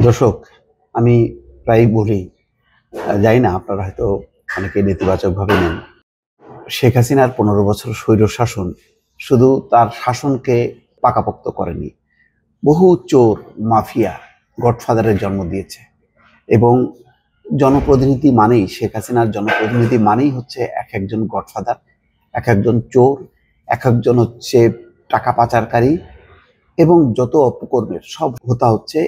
দর্শক, আমি প্রায়ই বলি, জানি না আপনারা হয়তো অনেকে নেতিবাচকভাবে নেন। শেখ হাসিনার ১৫ বছর স্বৈর শাসন শুধু তার শাসনকে পাকাপোক্ত করেনি, বহু চোর, মাফিয়া, গডফাদারের জন্ম দিয়েছে। এবং জনপ্রতিনিধি মানেই, শেখ হাসিনার জনপ্রতিনিধি মানেই হচ্ছে এক একজন গডফাদার, এক একজন চোর, এক একজন হচ্ছে টাকা পাচারকারী, এবং যত অপকর্মের সব হোতা হচ্ছে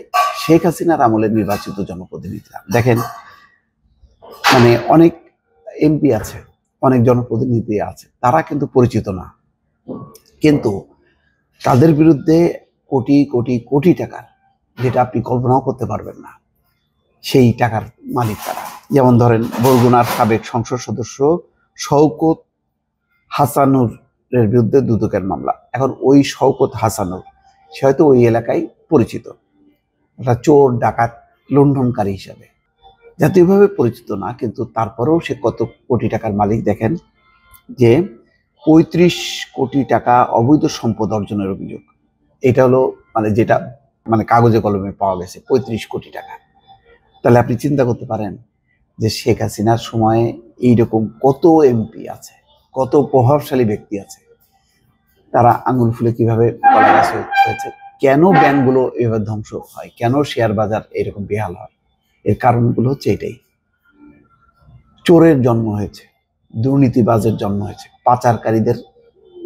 শেখ হাসিনার আমলে নির্বাচিত জনপ্রতিনিধিরা। দেখেন, অনেক এমপি আছে, অনেক জনপ্রতিনিধি আছে, তারা কিন্তু পরিচিত না, কিন্তু তাদের বিরুদ্ধে কোটি কোটি কোটি টাকার, যেটা আপনি কল্পনাও করতে পারবেন না, সেই টাকার মালিক তারা। যেমন ধরেন, বরগুনার সাবেক সংসদ সদস্য শওকত হাসানুরের বিরুদ্ধে দুদকের মামলা। এখন ওই শওকত হাসানুর, সে হয়তো ওই এলাকায় পরিচিত একটা চোর, ডাকাত, লুণ্ঠনকারী হিসাবে, জাতীয়ভাবে পরিচিত না, কিন্তু তারপরেও সে কত কোটি টাকার মালিক দেখেন। যে ৩৫ কোটি টাকা অবৈধ সম্পদ অর্জনের অভিযোগ। এটা হলো যেটা কাগজে কলমে পাওয়া গেছে, ৩৫ কোটি টাকা। তাহলে আপনি চিন্তা করতে পারেন যে শেখ হাসিনার সময়ে এইরকম কত এমপি আছে, কত প্রভাবশালী ব্যক্তি আছে, তারা আঙুল ফুলে কিভাবে কলা গাছ হয়েছে। কেন ব্যাংকগুলো এভাবে ধ্বংস হয়, কেন শেয়ার বাজার এরকম বেহাল হয়, এর কারণগুলো হচ্ছে এটাই। চোরের জন্ম হয়েছে, দুর্নীতিবাজের জন্ম হয়েছে, পাচারকারীদের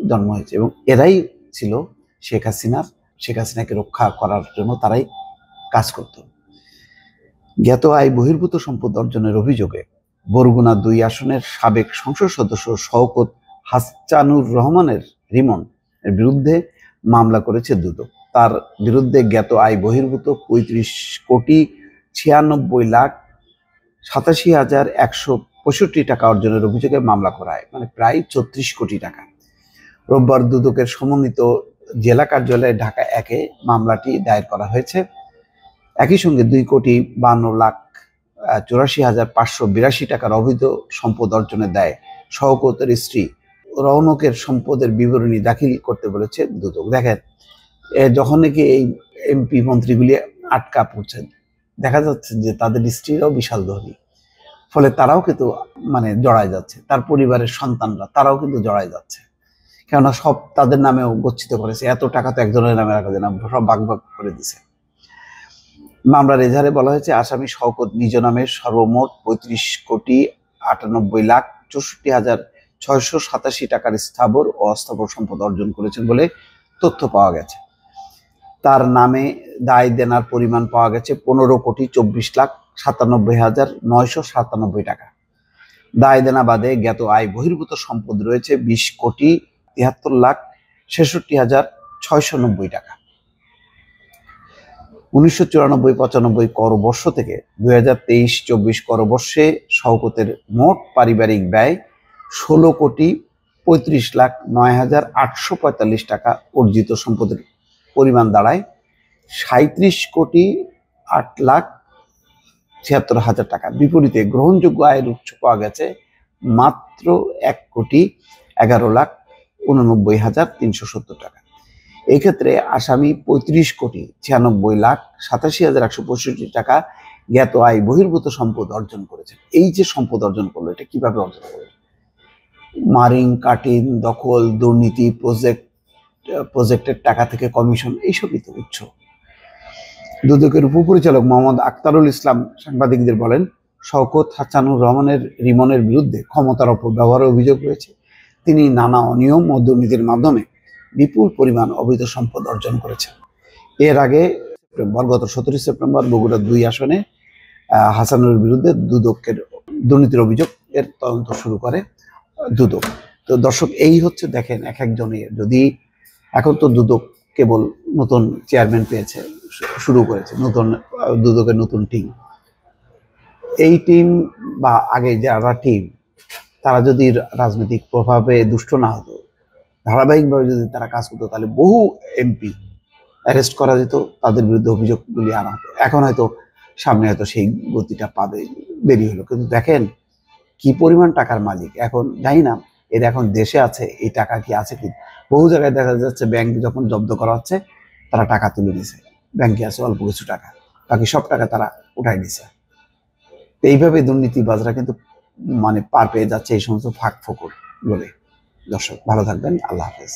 জন্ম হয়েছে, এবং এরাই ছিল শেখ হাসিনাকে রক্ষা করার জন্য তারাই কাজ করত। জ্ঞাত আয় বহির্ভূত সম্পদ অর্জনের অভিযোগে বরগুনা ২ আসনের সাবেক সংসদ সদস্য শওকত হাসানুর রহমানের রিমন এর বিরুদ্ধে মামলা করেছে দুদক। তার বিরুদ্ধে জ্ঞাত আয় বহির্ভূত ৩৫ কোটি ৯৬ লাখ ৮৭,১৬৫ টাকা অর্জনের অভিযোগে মামলা করা হয়, প্রায় ৩৬ কোটি টাকা। রোববার দুদকের সমন্বিত জেলা কার্যালয়ে ঢাকা ১-এ মামলাটি দায়ের করা হয়েছে। একই সঙ্গে ২,৫,৮৪,৫৮২ টাকার অবৈধ সম্পদ অর্জনের দায়ে শওকতের স্ত্রী রৌনকের সম্পদের বিবরণী দাখিল করতে বলেছে দুদক। দেখেন, যখন নাকি এই এমপি মন্ত্রীগুলি আটকা পড়ছেন, দেখা যাচ্ছে যে তাদের স্ত্রীরাও বিশাল ধনী, ফলে তারাও কিন্তু জড়ায় যাচ্ছে, তার পরিবারের সন্তানরা তারাও কিন্তু জড়ায় যাচ্ছে। কেননা সব তাদের নামেও গচ্ছিত করেছে, এত টাকা তো একজনের নামে রাখা যায় না, সব ভাগ ভাগ করে দিছে। মামলার এজাহারে বলা হয়েছে, আসামি শওকত নিজ নামে সর্বমোট ৩৫ কোটি ৯৮,৬৪,৬৮৭ টাকার স্থাবর ও অস্থাবর সম্পদ অর্জন করেছেন বলে তথ্য পাওয়া গেছে। তার নামে দায় দেনার পরিমাণ পাওয়া গেছে ১৫,২৪,৯৭,৯৯৭ টাকা। দায় দেনা বাদে জ্ঞাত আয় বহির্ভূত সম্পদ রয়েছে ২০,৭৩,৬৬,৬৯০ টাকা। ১৯৯৪-৯৫ করবর্ষ থেকে ২০২৩-২৪ করবর্ষে শওকতের মোট পারিবারিক ব্যয় ১৬,৩৫,০৯,৮৪৫ টাকা। অর্জিত সম্পদের পরিমাণ দাঁড়ায় ৩৭,৮,৭৬,০০০ টাকা। বিপরীতে গ্রহণযোগ্য আয়ের উৎস পাওয়া গেছে মাত্র ১,১,৮৯,৩৭০ টাকা। এক্ষেত্রে আসামি ৩৫,৯৬,৮৭,১৬৫ টাকা জ্ঞাত আয় বহির্ভূত সম্পদ অর্জন করেছেন। এই যে সম্পদ অর্জন করলো, এটা কিভাবে অর্জন করলো? মারিং, কাটিং, দখল, দুর্নীতি, প্রজেক্টের টাকা থেকে কমিশন, এইসবই তো উৎস। দুদকের উপপরিচালক মোহাম্মদ আখতারুল ইসলাম সাংবাদিকদের বলেন, শওকত হাসানুর রহমানের রিমনের বিরুদ্ধে ক্ষমতার অপব্যবহারের অভিযোগ রয়েছে। তিনি নানা অনিয়ম ও দুর্নীতির মাধ্যমে বিপুল পরিমাণ অবৈধ সম্পদ অর্জন করেছেন। এর আগে গত ১৭ সেপ্টেম্বর বগুড়া ২ আসনে হাসানুরের বিরুদ্ধে দুদকের দুর্নীতির অভিযোগ এর তদন্ত শুরু করে দুদক। তো দর্শক, এই হচ্ছে দেখেন, এক একজনের যদি এখন তো দুদক কেবল নতুন চেয়ারম্যান পেয়েছে, শুরু করেছে নতুন দুদকের নতুন টিম। এই টিম বা আগে যারা টিম, তারা যদি রাজনৈতিক প্রভাবে দুষ্ট না হতো, ধারাবাহিকভাবে যদি তারা কাজ করতো, তাহলে বহু এমপি অ্যারেস্ট করা যেত, তাদের বিরুদ্ধে অভিযোগগুলি আনা হতো। এখন হয়তো সামনে হয়তো সেই গতিটা পাবে, দেরি হলো। কিন্তু দেখেন কি পরিমাণ টাকার মালিক। এখন জানি না এরা এখন দেশে আছে, এই টাকা কি আছে কি। বহু জায়গায় দেখা যাচ্ছে ব্যাংক যখন জব্দ করা হচ্ছে, তারা টাকা তুলে নিছে, ব্যাংকে আছে অল্প কিছু টাকা। বাকি সব টাকা তারা উঠাই নিছে। এইভাবে দুর্নীতিবাজরা কিন্তু মানে পার পেয়ে যাচ্ছে এই সমস্ত ফাঁক ফোকর বলে। দর্শক ভালো থাকবেন, আল্লাহ হাফেজ।